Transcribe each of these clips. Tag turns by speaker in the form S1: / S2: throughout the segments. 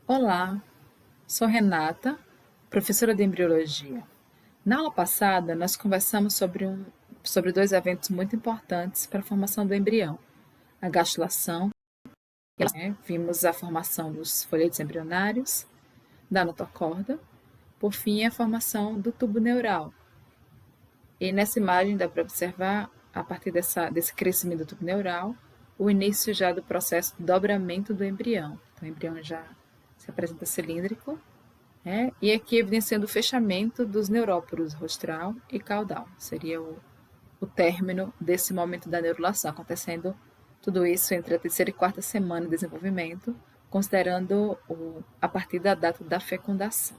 S1: Olá, sou Renata, professora de embriologia. Na aula passada, nós conversamos sobre dois eventos muito importantes para a formação do embrião: a gastrulação, vimos a formação dos folhetos embrionários, da notocorda, por fim, a formação do tubo neural. E nessa imagem dá para observar, a partir desse crescimento do tubo neural, o início já do processo de dobramento do embrião. Então, o embrião já se apresenta cilíndrico, e aqui evidenciando o fechamento dos neuróporos rostral e caudal. Seria o término desse momento da neurulação, acontecendo tudo isso entre a terceira e quarta semana de desenvolvimento, considerando a partir da data da fecundação.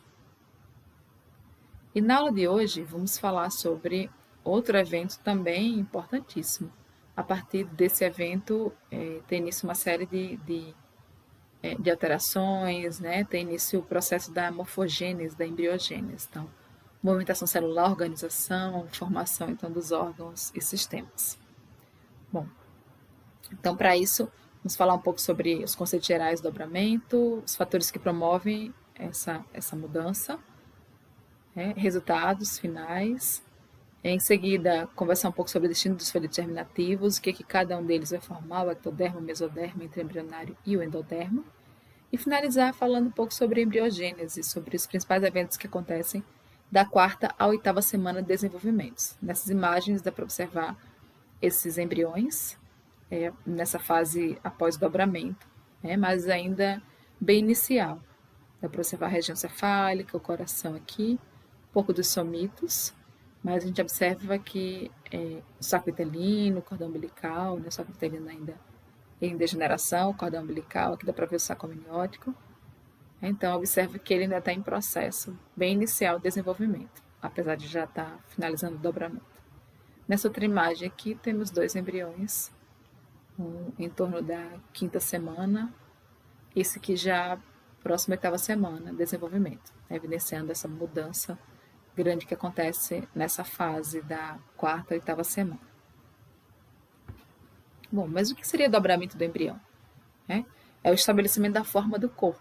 S1: E na aula de hoje vamos falar sobre outro evento também importantíssimo. A partir desse evento tem início uma série de alterações, tem início o processo da morfogênese, da embriogênese. Então, movimentação celular, organização, formação então dos órgãos e sistemas. Bom, então para isso vamos falar um pouco sobre os conceitos gerais do dobramento, os fatores que promovem essa mudança, resultados finais. Em seguida, conversar um pouco sobre o destino dos folhetos germinativos, o que cada um deles vai formar, o ectoderma, o mesoderma, entre o embrionário e o endoderma. E finalizar falando um pouco sobre a embriogênese, sobre os principais eventos que acontecem da quarta à oitava semana de desenvolvimento. Nessas imagens dá para observar esses embriões nessa fase após o dobramento, mas ainda bem inicial. Dá para observar a região cefálica, o coração aqui, um pouco dos somitos, mas a gente observa que o saco vitelino, o cordão umbilical, o saco vitelino ainda em degeneração, o cordão umbilical, aqui dá para ver o saco amniótico. Então, observe que ele ainda está em processo bem inicial de desenvolvimento, apesar de já estar finalizando o dobramento. Nessa outra imagem aqui, temos dois embriões, um em torno da quinta semana, esse aqui já próximo à oitava semana de desenvolvimento, evidenciando essa mudança grande que acontece nessa fase da quarta à oitava semana. Bom, mas o que seria dobramento do embrião? É o estabelecimento da forma do corpo.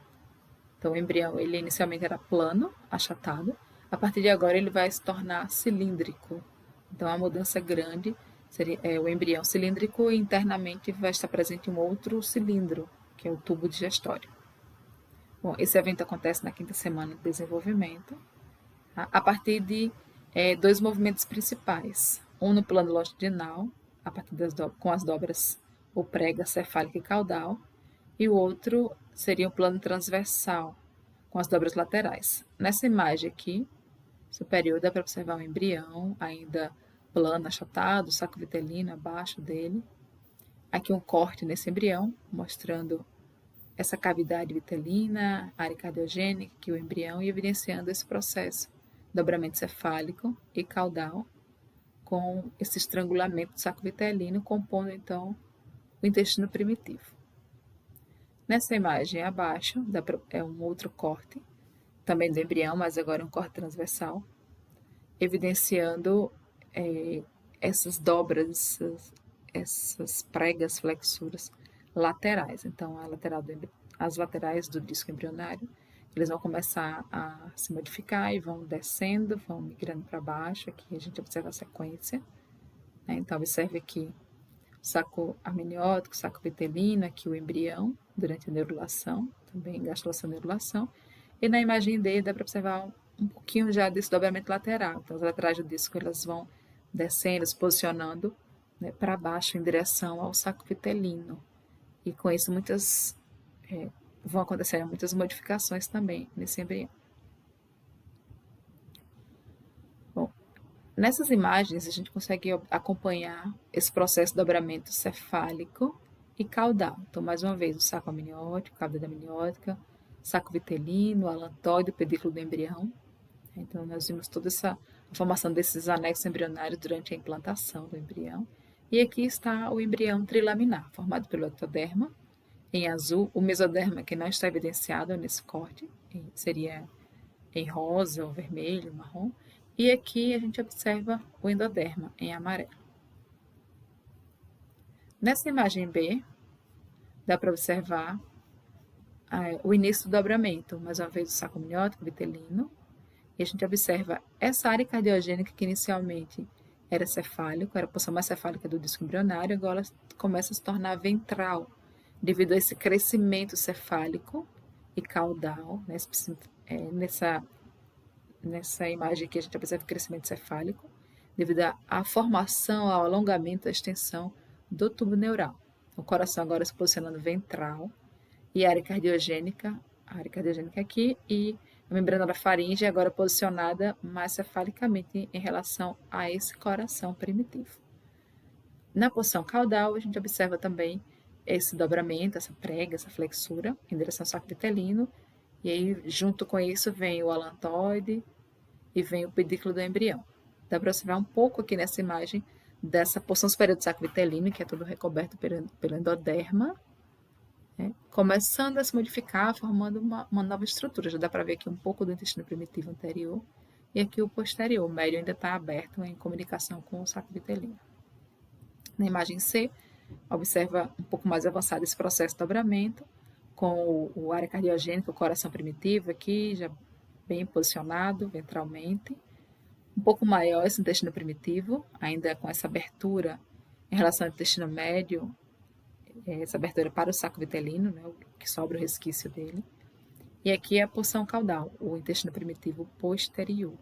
S1: Então, o embrião, ele inicialmente era plano, achatado. A partir de agora, ele vai se tornar cilíndrico. Então, a mudança grande seria o embrião cilíndrico e internamente vai estar presente um outro cilindro, que é o tubo digestório. Bom, esse evento acontece na quinta semana de desenvolvimento, a partir de dois movimentos principais. Um no plano longitudinal, a partir com as dobras o prega, cefálica e caudal, e o outro seria o plano transversal, com as dobras laterais. Nessa imagem aqui, superior, dá para observar o embrião, ainda plano, achatado, o saco vitelino abaixo dele. Aqui um corte nesse embrião, mostrando essa cavidade vitelina, área cardiogênica, aqui o embrião, e evidenciando esse processo, dobramento cefálico e caudal, com esse estrangulamento do saco vitelino, compondo, então, o intestino primitivo. Nessa imagem abaixo, é um outro corte, também do embrião, mas agora um corte transversal, evidenciando essas dobras, essas pregas, flexuras laterais. Então, as laterais do disco embrionário, eles vão começar a se modificar e vão descendo, vão migrando para baixo. Aqui a gente observa a sequência. Então, observe aqui o saco amniótico, o saco vitelino, aqui o embrião, durante a neurulação, também gastrulação e neurulação. E na imagem D dá para observar um pouquinho já desse dobramento lateral. Então, as laterais do disco elas vão descendo, se posicionando para baixo em direção ao saco vitelino. E com isso vão acontecer muitas modificações também nesse embrião. Bom, nessas imagens a gente consegue acompanhar esse processo de dobramento cefálico e caudal. Então, mais uma vez, o saco amniótico, cavidade amniótica, saco vitelino, alantóide, o pedículo do embrião. Então, nós vimos toda essa formação desses anexos embrionários durante a implantação do embrião. E aqui está o embrião trilaminar, formado pelo ectoderma, em azul, o mesoderma, que não está evidenciado nesse corte, seria em rosa, ou vermelho, marrom. E aqui a gente observa o endoderma, em amarelo. Nessa imagem B, dá para observar o início do dobramento, mais uma vez o saco amniótico vitelino, e a gente observa essa área cardiogênica que inicialmente era cefálico, era a porção mais cefálica do disco embrionário, agora ela começa a se tornar ventral, devido a esse crescimento cefálico e caudal, né? Nessa imagem aqui a gente observa o crescimento cefálico, devido à formação, ao alongamento, à extensão do tubo neural. O coração agora se posicionando ventral, e a área cardiogênica aqui, e a membrana da faringe agora posicionada mais cefalicamente em relação a esse coração primitivo. Na posição caudal, a gente observa também esse dobramento, essa prega, essa flexura em direção ao saco vitelino, e aí junto com isso vem o alantoide e vem o pedículo do embrião. Dá para observar um pouco aqui nessa imagem dessa porção superior do saco vitelino, que é todo recoberto pelo endoderma, né, começando a se modificar, formando uma nova estrutura. Já dá para ver aqui um pouco do intestino primitivo anterior e aqui o posterior. O médio ainda está aberto em comunicação com o saco vitelino. Na imagem C, observa um pouco mais avançado esse processo de dobramento, com o área cardiogênica, o coração primitivo aqui, já bem posicionado ventralmente. Um pouco maior esse intestino primitivo, ainda com essa abertura em relação ao intestino médio, essa abertura para o saco vitelino, né, que sobra o resquício dele. E aqui é a porção caudal, o intestino primitivo posterior.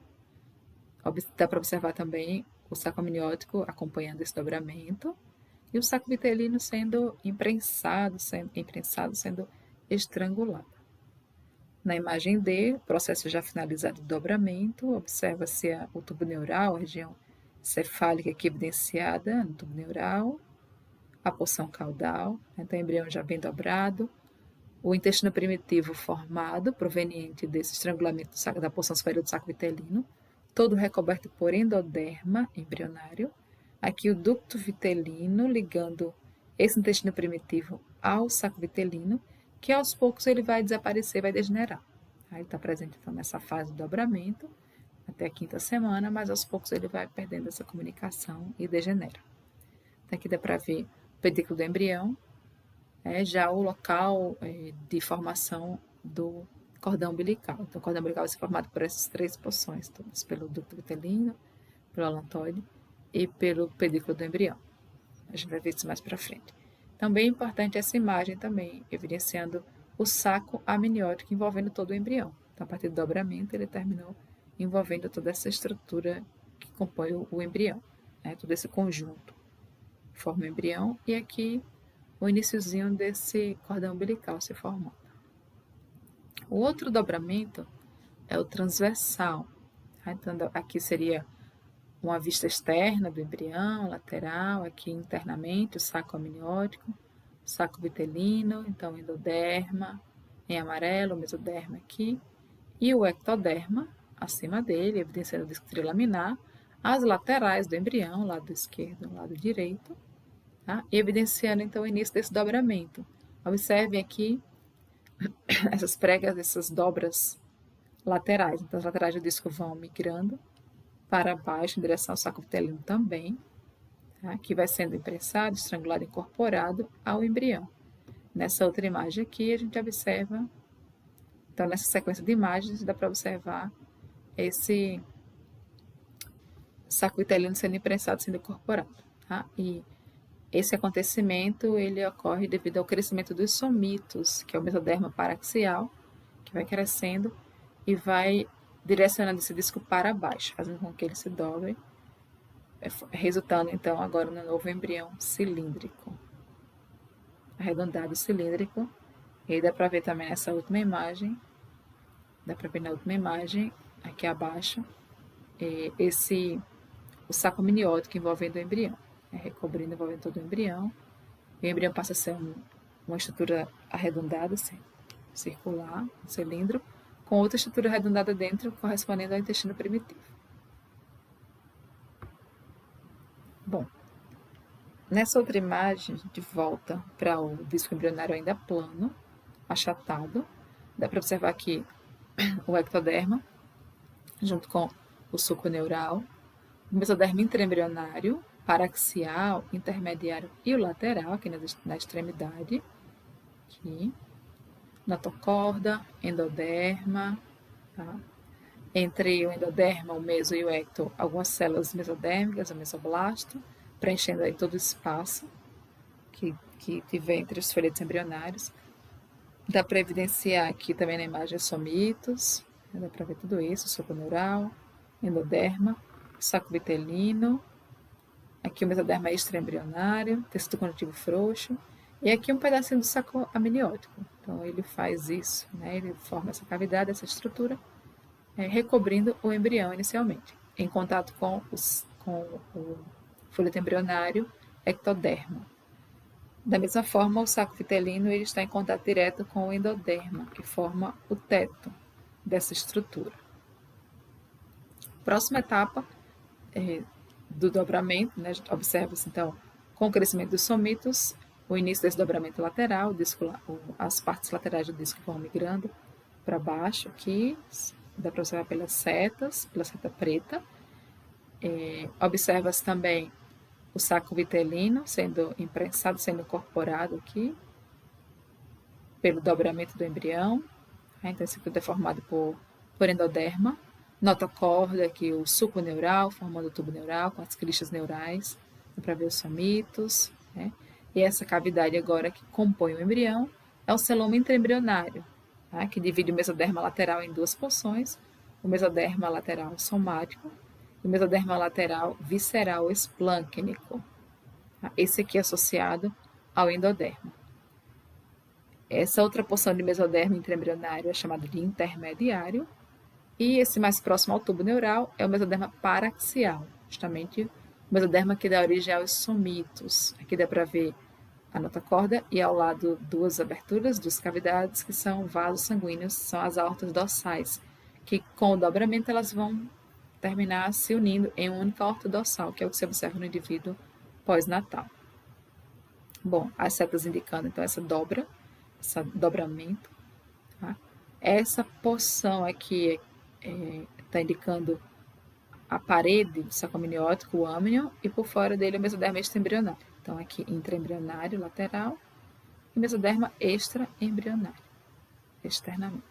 S1: Dá para observar também o saco amniótico acompanhando esse dobramento e o saco vitelino sendo imprensado, sendo estrangulado. Na imagem D, processo já finalizado de dobramento, observa-se o tubo neural, a região cefálica aqui evidenciada no tubo neural, a porção caudal, então o embrião já bem dobrado, o intestino primitivo formado, proveniente desse estrangulamento da porção superior do saco vitelino, todo recoberto por endoderma embrionário. Aqui o ducto vitelino ligando esse intestino primitivo ao saco vitelino, que aos poucos ele vai desaparecer, vai degenerar. Ele está presente então nessa fase de dobramento, até a 5ª semana, mas aos poucos ele vai perdendo essa comunicação e degenera. Então, aqui dá para ver o pedículo do embrião, já o local de formação do cordão umbilical. Então, o cordão umbilical vai ser formado por essas 3 porções, todas, pelo ducto vitelino, pelo alantoide e pelo pedículo do embrião. A gente vai ver isso mais para frente. Então, bem importante essa imagem também, evidenciando o saco amniótico envolvendo todo o embrião. Então, a partir do dobramento, ele terminou envolvendo toda essa estrutura que compõe o embrião, né? Todo esse conjunto forma o embrião, e aqui o iniciozinho desse cordão umbilical se formando. O outro dobramento é o transversal. Então, aqui seria uma vista externa do embrião, lateral, aqui internamente o saco amniótico, saco vitelino, então endoderma, em amarelo, o mesoderma aqui, e o ectoderma acima dele, evidenciando o disco trilaminar, as laterais do embrião, lado esquerdo e lado direito, tá? E evidenciando então o início desse dobramento. Observem aqui essas pregas, essas dobras laterais. Então, as laterais do disco vão migrando para baixo, em direção ao saco vitelino também, tá? Que vai sendo imprensado, estrangulado, incorporado ao embrião. Nessa outra imagem aqui, a gente observa, então nessa sequência de imagens, dá para observar esse saco vitelino sendo imprensado, sendo incorporado, tá? E esse acontecimento, ele ocorre devido ao crescimento dos somitos, que é o mesoderma paraxial, que vai crescendo e vai direcionando esse disco para baixo, fazendo com que ele se dobre, resultando então agora no novo embrião cilíndrico, arredondado cilíndrico. E aí dá para ver também nessa última imagem, aqui abaixo, o saco amniótico envolvendo o embrião, recobrindo, envolvendo todo o embrião. E o embrião passa a ser uma estrutura arredondada, circular, um cilindro, com outra estrutura arredondada dentro, correspondendo ao intestino primitivo. Bom, nessa outra imagem, a gente volta para o disco embrionário ainda plano, achatado. Dá para observar aqui o ectoderma, junto com o suco neural, o mesoderma intraembrionário, paraxial, intermediário e o lateral, aqui na extremidade. Aqui. notocorda, endoderma, tá? Entre o endoderma, o meso e o ecto, algumas células mesodérmicas, o mesoblasto, preenchendo aí todo o espaço que tiver entre os folhetos embrionários. Dá para evidenciar aqui também na imagem os somitos, dá para ver tudo isso, suco neural, endoderma, saco vitelino, aqui o mesoderma extraembrionário, tecido conjuntivo frouxo, e aqui um pedacinho do saco amniótico. Então ele faz isso, né? Ele forma essa cavidade, essa estrutura, recobrindo o embrião inicialmente, em contato com o folheto embrionário ectoderma. Da mesma forma, o saco vitelino ele está em contato direto com o endoderma, que forma o teto dessa estrutura. Próxima etapa do dobramento, né, observa-se então, com o crescimento dos somitos, o início desse dobramento lateral, as partes laterais do disco vão migrando para baixo aqui, dá para observar pelas setas, pela seta preta. Observa-se também o saco vitelino sendo imprensado, sendo incorporado aqui pelo dobramento do embrião. Então, esse tudo é formado por endoderma. Notocorda, aqui o suco neural, formando o tubo neural com as cristas neurais, dá para ver os somitos. Né? E essa cavidade agora que compõe o embrião é o celoma intraembrionário, tá? Que divide o mesoderma lateral em duas porções, o mesoderma lateral somático e o mesoderma lateral visceral esplâncnico. Tá? Esse aqui é associado ao endoderma. Essa outra porção de mesoderma intraembrionário é chamada de intermediário, e esse mais próximo ao tubo neural é o mesoderma paraxial, justamente o mesoderma que dá origem aos somitos. Aqui dá para ver a notocorda e ao lado duas aberturas, duas cavidades, que são vasos sanguíneos, são as aortas dorsais, que com o dobramento elas vão terminar se unindo em uma única aorta dorsal, que é o que se observa no indivíduo pós-natal. Bom, as setas indicando então esse dobramento. Tá? Essa porção aqui está indicando a parede do saco amniótico, o âmnion, e por fora dele o mesoderma extraembrionário. Então, aqui intraembrionário lateral e mesoderma extraembrionário, externamente.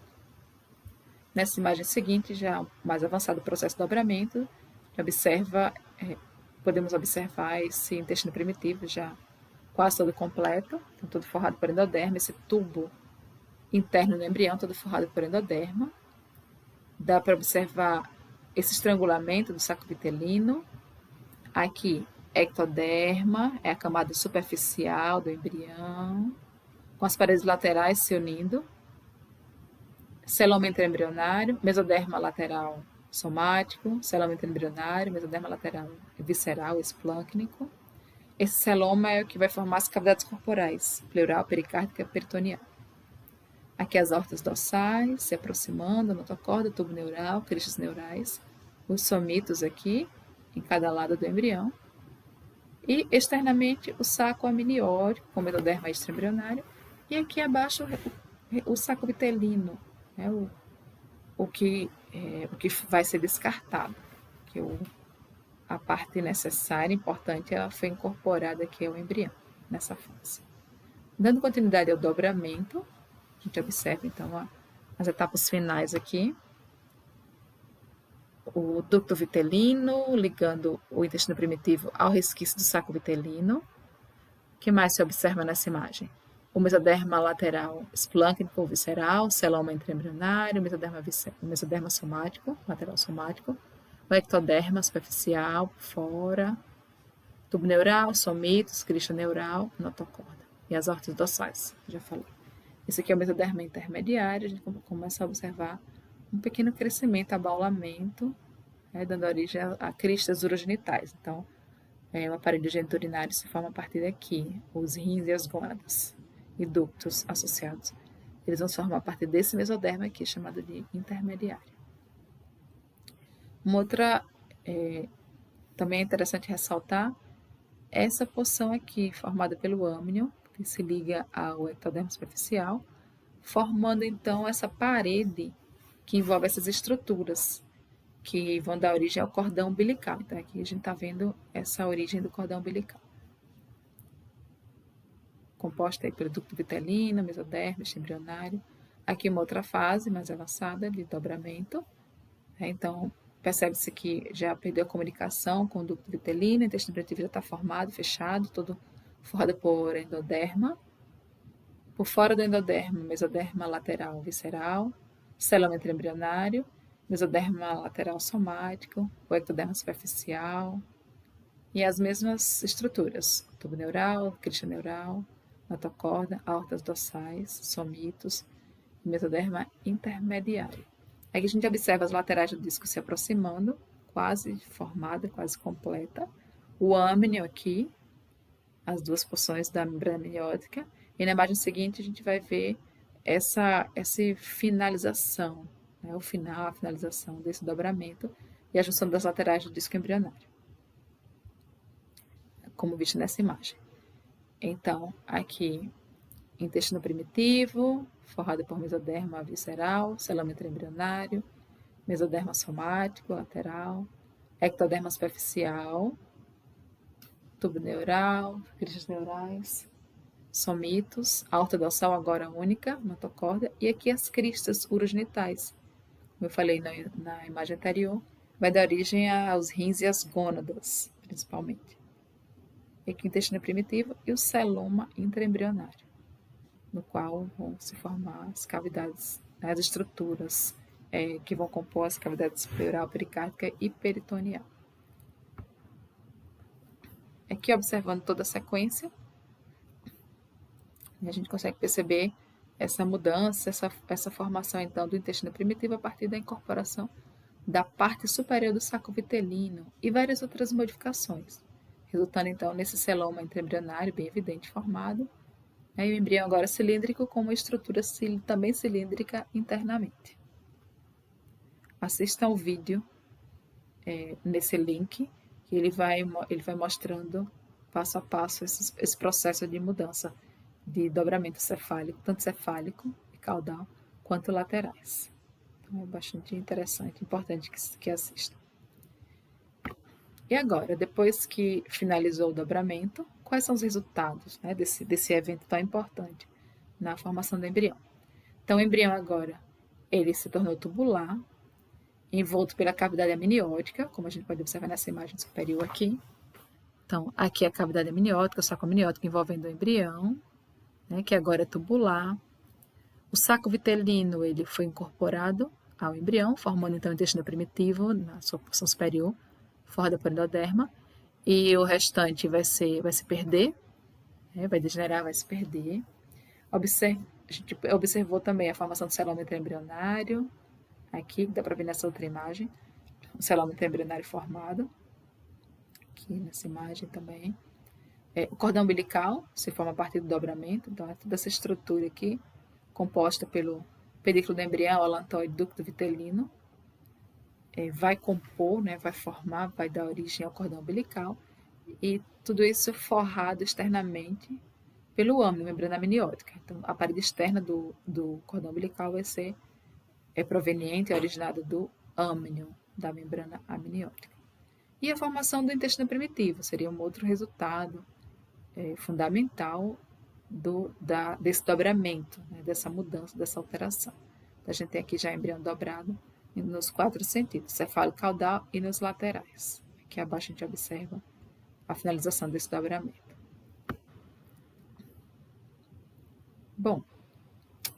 S1: Nessa imagem seguinte, já mais avançado o processo de dobramento, podemos observar esse intestino primitivo já quase todo completo, então todo forrado por endoderma, esse tubo interno do embrião todo forrado por endoderma. Dá para observar esse estrangulamento do saco vitelino. Aqui, ectoderma, é a camada superficial do embrião, com as paredes laterais se unindo. Celoma intraembrionário, mesoderma lateral somático, celoma intraembrionário, mesoderma lateral visceral, esplâncnico. Esse celoma é o que vai formar as cavidades corporais, pleural, pericárdica, peritoneal. Aqui as aortas dorsais se aproximando, notocorda, tubo neural, cristas neurais, os somitos aqui, em cada lado do embrião. E externamente o saco amniótico, com o mesoderma extraembrionário, e aqui abaixo o saco vitelino, né, o que vai ser descartado, que a parte necessária, importante, ela foi incorporada aqui ao embrião, nessa fase. Dando continuidade ao dobramento, a gente observa, então, as etapas finais aqui. O ducto vitelino, ligando o intestino primitivo ao resquício do saco vitelino. O que mais se observa nessa imagem? O mesoderma lateral esplâncnico visceral, celoma intraembrionário, mesoderma somático, lateral somático, o ectoderma superficial, fora, tubo neural, somitos, crista neural, notocorda. E as aortas dorsais, já falei. Esse aqui é o mesoderma intermediário, a gente começa a observar um pequeno crescimento, abaulamento, dando origem a cristas urogenitais. Então, o aparelho geniturinário se forma a partir daqui, os rins e as gônadas, e ductos associados. Eles vão se formar a partir desse mesoderma aqui, chamado de intermediário. Uma outra, também é interessante ressaltar, essa porção aqui, formada pelo âmnion, que se liga ao ectoderma superficial, formando então essa parede que envolve essas estruturas que vão dar origem ao cordão umbilical. Então aqui a gente está vendo essa origem do cordão umbilical, composta aí pelo ducto vitelino, mesoderma, embrionário. Aqui uma outra fase mais avançada de dobramento. Então, percebe-se que já perdeu a comunicação com o ducto vitelino, o intestino primitivo já está formado, fechado, todo forrado por endoderma. Por fora do endoderma, mesoderma lateral visceral, celômetro embrionário, mesoderma lateral somático, o ectoderma superficial, e as mesmas estruturas, tubo neural, crista neural, notocorda, aortas dorsais, somitos, e mesoderma intermediário. Aqui a gente observa as laterais do disco se aproximando, quase formada, quase completa. O âmnio aqui, as duas porções da membrana amniótica. E na imagem seguinte a gente vai ver essa finalização, né, o final, a finalização desse dobramento e a junção das laterais do disco embrionário, como visto nessa imagem. Então, aqui, intestino primitivo, forrado por mesoderma visceral, celômetro embrionário, mesoderma somático, lateral, ectoderma superficial, tubo neural, cristas neurais, somitos, aorta dorsal agora única, notocorda, e aqui as cristas urogenitais. Como eu falei na imagem anterior, vai dar origem aos rins e às gônadas, principalmente. E aqui o intestino primitivo e o celoma intraembrionário, no qual vão se formar as cavidades, as estruturas que vão compor as cavidades pleural, pericárdica e peritoneal. Aqui observando toda a sequência, a gente consegue perceber essa mudança, essa formação então do intestino primitivo a partir da incorporação da parte superior do saco vitelino e várias outras modificações, resultando então nesse celoma intraembrionário bem evidente formado, né, e o embrião agora cilíndrico com uma estrutura também cilíndrica internamente. Assistam ao vídeo nesse link, que ele vai mostrando passo a passo esse processo de mudança de dobramento cefálico, tanto cefálico e caudal, quanto laterais. Então, é bastante interessante, importante que assistam. E agora, depois que finalizou o dobramento, quais são os resultados, né, desse evento tão importante na formação do embrião? Então, o embrião agora, ele se tornou tubular, envolto pela cavidade amniótica, como a gente pode observar nessa imagem superior aqui. Então, aqui é a cavidade amniótica, o saco amniótico envolvendo o embrião, né, que agora é tubular. O saco vitelino ele foi incorporado ao embrião, formando então o intestino primitivo na sua porção superior, forrada por endoderma, e o restante vai se perder, né, vai degenerar, vai se perder. A gente observou também a formação do celômetro embrionário, aqui dá para ver nessa outra imagem, o celômetro embrionário formado, aqui nessa imagem também. O cordão umbilical se forma a partir do dobramento, então é toda essa estrutura aqui, composta pelo pedículo do embrião, alantóide, ducto vitelino, vai compor, né, vai formar, vai dar origem ao cordão umbilical, e tudo isso forrado externamente pelo âmnio, membrana amniótica. Então, a parede externa do cordão umbilical vai ser proveniente, originada do âmnio, da membrana amniótica. E a formação do intestino primitivo seria um outro resultado fundamental desse dobramento, né, dessa mudança, dessa alteração. Então, a gente tem aqui já embrião dobrado nos 4 sentidos, cefálico, caudal e nos laterais. Aqui abaixo a gente observa a finalização desse dobramento. Bom,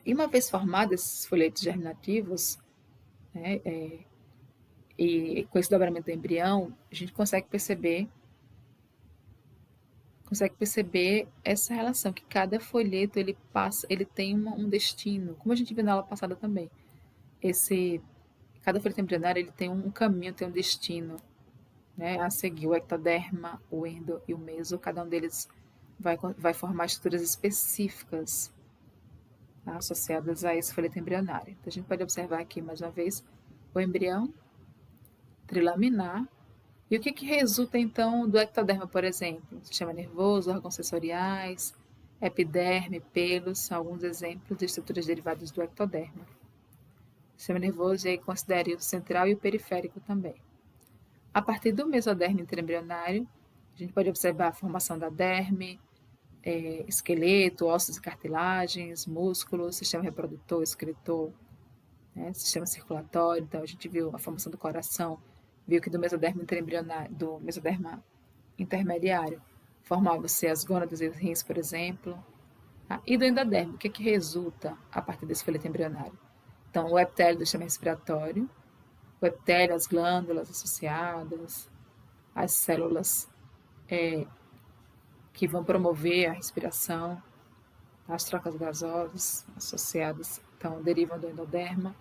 S1: e uma vez formados esses folhetos germinativos, né, e com esse dobramento do embrião, a gente consegue perceber essa relação, que cada folheto ele tem um destino, como a gente viu na aula passada também. Cada folheto embrionário ele tem um caminho, tem um destino, né, a seguir. O ectoderma, o endo e o meso, cada um deles vai formar estruturas específicas, tá, associadas a esse folheto embrionário. Então, a gente pode observar aqui, mais uma vez, o embrião trilaminar. E o que resulta, então, do ectoderma, por exemplo? Sistema nervoso, órgãos sensoriais, epiderme, pelos, são alguns exemplos de estruturas derivadas do ectoderma. O sistema nervoso aí considere o central e o periférico também. A partir do mesoderma intraembrionário, a gente pode observar a formação da derme, esqueleto, ossos e cartilagens, músculos, sistema reprodutor, excretor, né, sistema circulatório. Então, a gente viu a formação do coração, viu que do mesoderma interembrionário, do mesoderma intermediário, formavam-se as gônadas e os rins, por exemplo. Tá? E do endodermo, o que é que resulta a partir desse folheto embrionário? Então, o epitélio do sistema respiratório, o epitélio, as glândulas associadas, as células que vão promover a respiração, as trocas gasosas associadas, então, derivam do endoderma.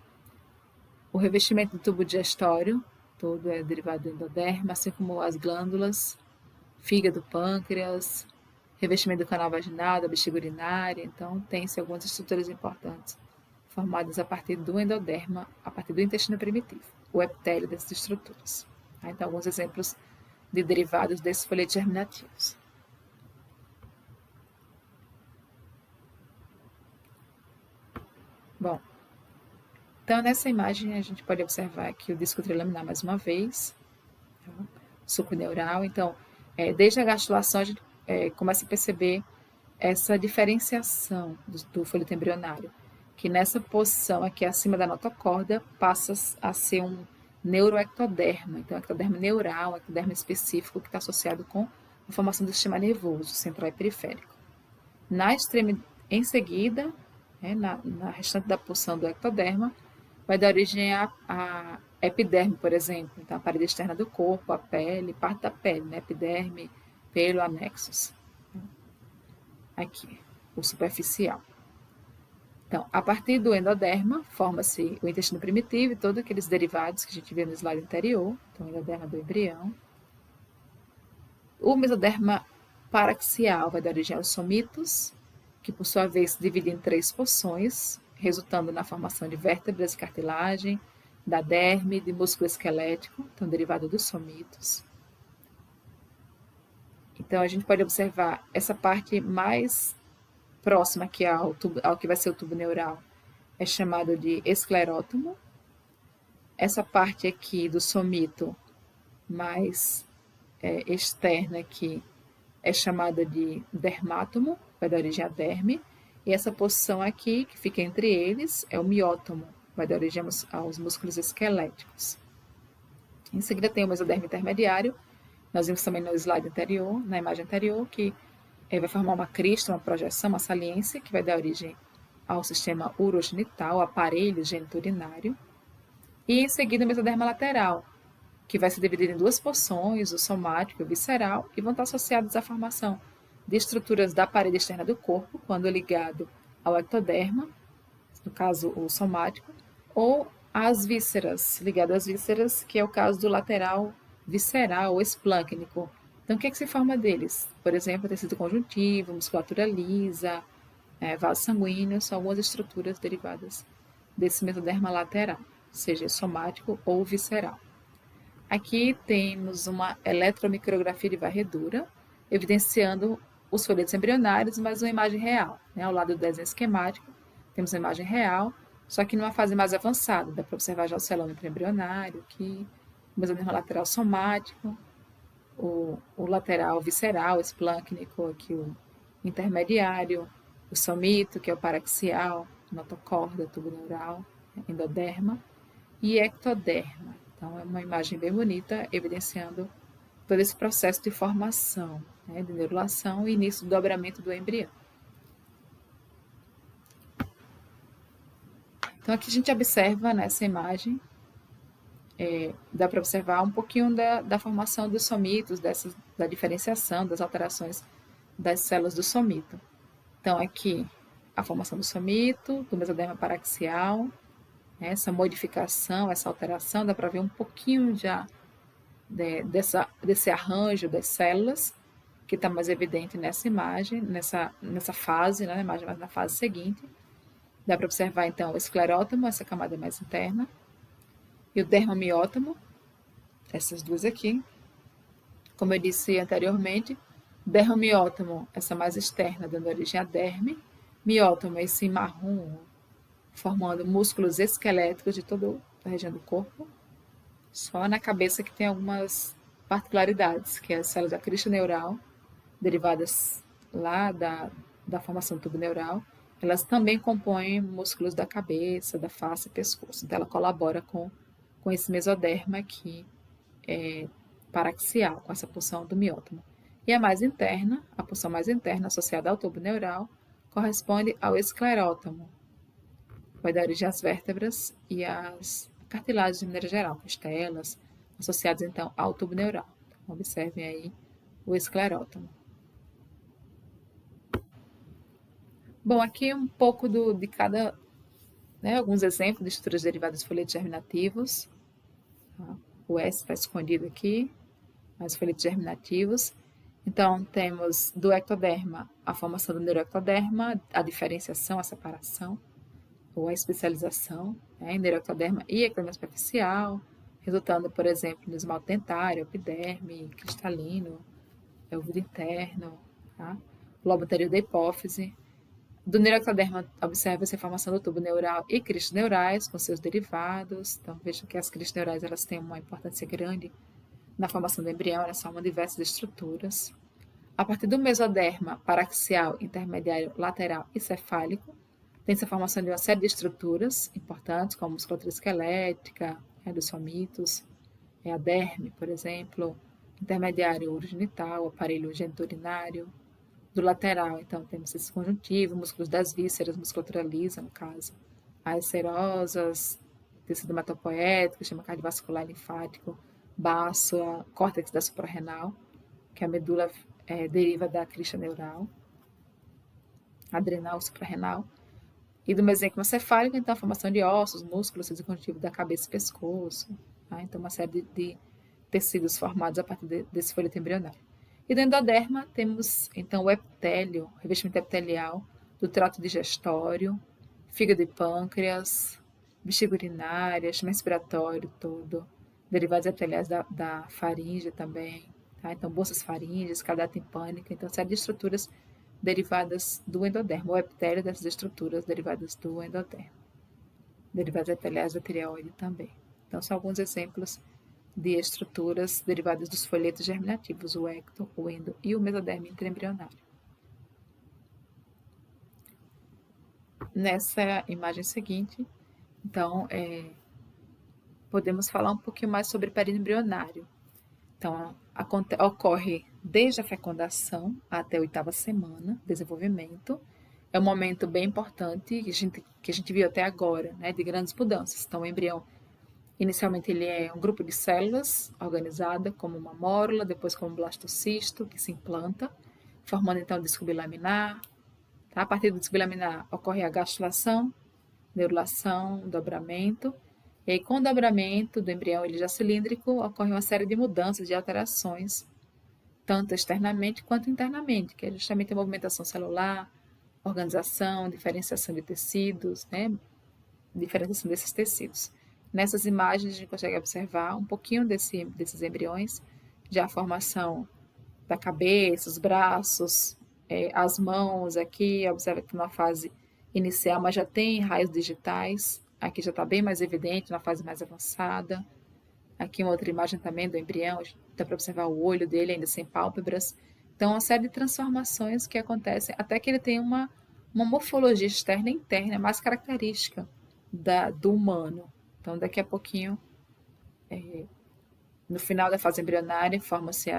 S1: O revestimento do tubo digestório, todo é derivado do endoderma, assim como as glândulas, fígado, pâncreas, revestimento do canal vaginal, da bexiga urinária. Então, tem-se algumas estruturas importantes formadas a partir do endoderma, a partir do intestino primitivo, o epitélio dessas estruturas. Então, alguns exemplos de derivados desses folhetos germinativos. Bom, então nessa imagem a gente pode observar aqui o disco trilaminar mais uma vez, tá? Suco neural. Então, desde a gastrulação a gente começa a perceber essa diferenciação do folheto embrionário, que nessa posição aqui acima da notocorda passa a ser um neuroectoderma, então ectoderma neural, um ectoderma específico que está associado com a formação do sistema nervoso central e periférico. Em seguida, na restante da porção do ectoderma, vai dar origem à epiderme, por exemplo, então a parede externa do corpo, a pele, parte da pele, né? Epiderme, pelo, anexos. Aqui, o superficial. Então, a partir do endoderma, forma-se o intestino primitivo e todos aqueles derivados que a gente viu no slide anterior, então o endoderma do embrião. O mesoderma paraxial vai dar origem aos somitos, que por sua vez se dividem em 3 porções, resultando na formação de vértebras e cartilagem, da derme, de músculo esquelético, então derivado dos somitos. Então, a gente pode observar essa parte mais próxima aqui ao que vai ser o tubo neural, é chamado de esclerótomo. Essa parte aqui do somito mais externa aqui é chamada de dermátomo, vai dar origem à derme. E essa posição aqui, que fica entre eles, é o miótomo, vai dar origem aos músculos esqueléticos. Em seguida tem o mesoderma intermediário. Nós vimos também no slide anterior, na imagem anterior, que vai formar uma crista, uma projeção, uma saliência, que vai dar origem ao sistema urogenital, aparelho geniturinário. E em seguida o mesoderma lateral, que vai se dividir em 2 porções, o somático e o visceral, e vão estar associados à formação de estruturas da parede externa do corpo, quando ligado ao ectoderma, no caso o somático, ou às vísceras, ligado às vísceras, que é o caso do lateral visceral ou esplâncnico. Então, o que é que se forma deles? Por exemplo, tecido conjuntivo, musculatura lisa, vasos sanguíneos, são algumas estruturas derivadas desse mesoderma lateral, seja somático ou visceral. Aqui temos uma eletromicrografia de varredura, evidenciando os folhetos embrionários, mas uma imagem real. Ao lado do desenho esquemático, temos uma imagem real, só que numa fase mais avançada. Dá para observar já o celômetro embrionário, aqui, o mesoderma lateral somático, o lateral visceral, esplâncnico, aqui o intermediário, o somito, que é o paraxial, notocorda, tubo neural, endoderma, e ectoderma. Então, é uma imagem bem bonita, evidenciando todo esse processo de formação, de neurulação e início do dobramento do embrião. Então, aqui a gente observa nessa imagem, dá para observar um pouquinho da formação dos somitos, da diferenciação, das alterações das células do somito. Então, aqui, a formação do somito, do mesoderma paraxial, essa modificação, essa alteração, dá para ver um pouquinho já desse arranjo das células, que está mais evidente nessa imagem, nessa fase, na imagem, mas na fase seguinte. Dá para observar, então, o esclerótomo, essa camada mais interna, e o dermomiótomo, essas duas aqui. Como eu disse anteriormente, dermomiótomo, essa mais externa, dando origem à derme, miótomo, esse marrom, formando músculos esqueléticos de toda a região do corpo. Só na cabeça que tem algumas particularidades, que é as células da crista neural, derivadas lá da formação do tubo neural, elas também compõem músculos da cabeça, da face e pescoço. Então, ela colabora com esse mesoderma aqui, paraxial, com essa porção do miótomo. E a mais interna, a porção mais interna associada ao tubo neural, corresponde ao esclerótomo. Vai dar origem às vértebras e às cartilagens de maneira geral, costelas, associadas então ao tubo neural. Então, observem aí o esclerótomo. Bom, aqui um pouco de cada, né, alguns exemplos de estruturas derivadas de folhetos germinativos. Tá? O S está escondido aqui, mas folhetos germinativos. Então, temos do ectoderma a formação do neuroectoderma, a diferenciação, a separação, ou a especialização, né, em neuroectoderma e ectoderma superficial, resultando, por exemplo, no esmalte dentário, epiderme, cristalino, ouvido interno, tá? Lobo anterior da hipófise. Do neuroectoderma, observa-se a formação do tubo neural e cristos neurais, com seus derivados. Então, vejam que as cristos neurais elas têm uma importância grande na formação do embrião, elas formam diversas estruturas. A partir do mesoderma paraxial, intermediário, lateral e cefálico, tem-se a formação de uma série de estruturas importantes, como a musculatura esquelética, dos somitos, a derme, por exemplo, intermediário urogenital, aparelho geniturinário. Do lateral, então, temos esse conjuntivo, músculos das vísceras, musculatura lisa, no caso, as serosas, tecido hematopoético, sistema cardiovascular e linfático, baço, córtex da suprarrenal, que a medula deriva da crista neural, adrenal, suprarrenal, e do mesênquima cefálico, então, a formação de ossos, músculos, tecido conjuntivo da cabeça e pescoço, tá? Então, uma série de tecidos formados a partir desse folheto embrionário. E do endoderma temos, então, o epitélio, o revestimento epitelial do trato digestório, fígado e pâncreas, bexiga urinária, sistema respiratório todo, derivados epiteliais da faringe também, tá? Então, bolsas faríngeas, cavidade timpânica, então, série de estruturas derivadas do endoderma, o epitélio dessas estruturas derivadas do endoderma, derivados epiteliais da tireoide também. Então, são alguns exemplos de estruturas derivadas dos folhetos germinativos, o ecto, o endo e o mesoderma intraembrionário. Nessa imagem seguinte, então, podemos falar um pouquinho mais sobre periembrionário. Então, ocorre desde a fecundação até a 8ª semana de desenvolvimento. É um momento bem importante que a gente viu até agora, né, de grandes mudanças. Então, o embrião, inicialmente, ele é um grupo de células organizada como uma mórula, depois como um blastocisto, que se implanta, formando, então, o disco bilaminar. Tá? A partir do disco bilaminar, ocorre a gastrulação, neurulação, dobramento. E aí, com o dobramento do embrião ele já cilíndrico, ocorre uma série de mudanças, de alterações, tanto externamente quanto internamente, que é justamente a movimentação celular, organização, diferenciação de tecidos, né? Diferenciação desses tecidos. Nessas imagens, a gente consegue observar um pouquinho desses embriões, já a formação da cabeça, os braços, as mãos aqui, observa que na fase inicial, mas já tem raios digitais, aqui já está bem mais evidente, na fase mais avançada. Aqui uma outra imagem também do embrião, dá para observar o olho dele ainda sem pálpebras. Então, uma série de transformações que acontecem até que ele tem uma morfologia externa e interna mais característica do humano. Então, daqui a pouquinho, no final da fase embrionária, forma-se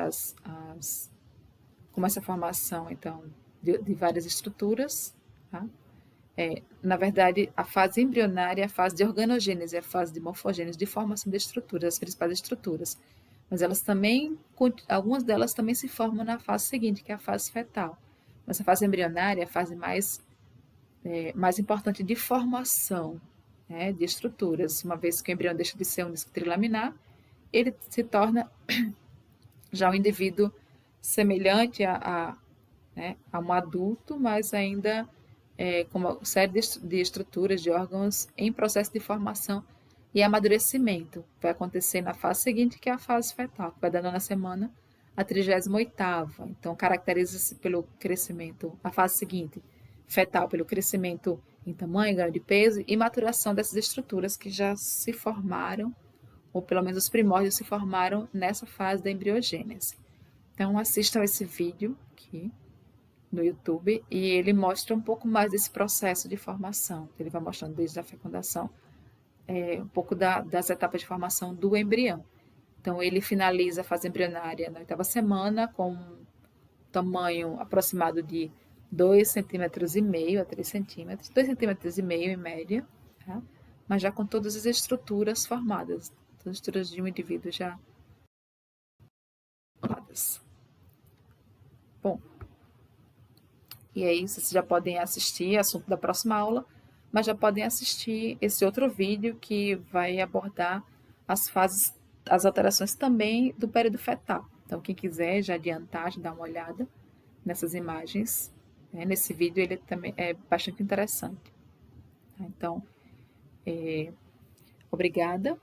S1: começa a formação, então, de várias estruturas, tá? Na verdade, a fase embrionária é a fase de organogênese, a fase de morfogênese, de formação de estruturas, as principais estruturas. Mas elas também, algumas delas também se formam na fase seguinte, que é a fase fetal. Mas a fase embrionária é a fase mais importante de formação, né, de estruturas. Uma vez que o embrião deixa de ser um disco trilaminar, ele se torna já um indivíduo semelhante a um adulto, mas ainda com uma série de estruturas, de órgãos em processo de formação e amadurecimento. Vai acontecer na fase seguinte, que é a fase fetal, que vai dar na semana a 38ª. Então, caracteriza-se pelo crescimento, a fase seguinte, fetal, pelo crescimento em tamanho, ganho de peso e maturação dessas estruturas que já se formaram, ou pelo menos os primórdios se formaram nessa fase da embriogênese. Então, assistam esse vídeo aqui. no YouTube, e ele mostra um pouco mais desse processo de formação. Ele vai mostrando desde a fecundação, um pouco das etapas de formação do embrião. Então, ele finaliza a fase embrionária na 8ª semana, com um tamanho aproximado de 2,5 cm a 3 centímetros, 2,5 cm em média, tá? Mas já com todas as estruturas formadas, todas as estruturas de um indivíduo já formadas. Bom, e é isso, vocês já podem assistir, assunto da próxima aula, mas já podem assistir esse outro vídeo que vai abordar as fases, as alterações também do período fetal. Então, quem quiser já adiantar, já dar uma olhada nessas imagens, né? Nesse vídeo ele também é bastante interessante. Então, obrigada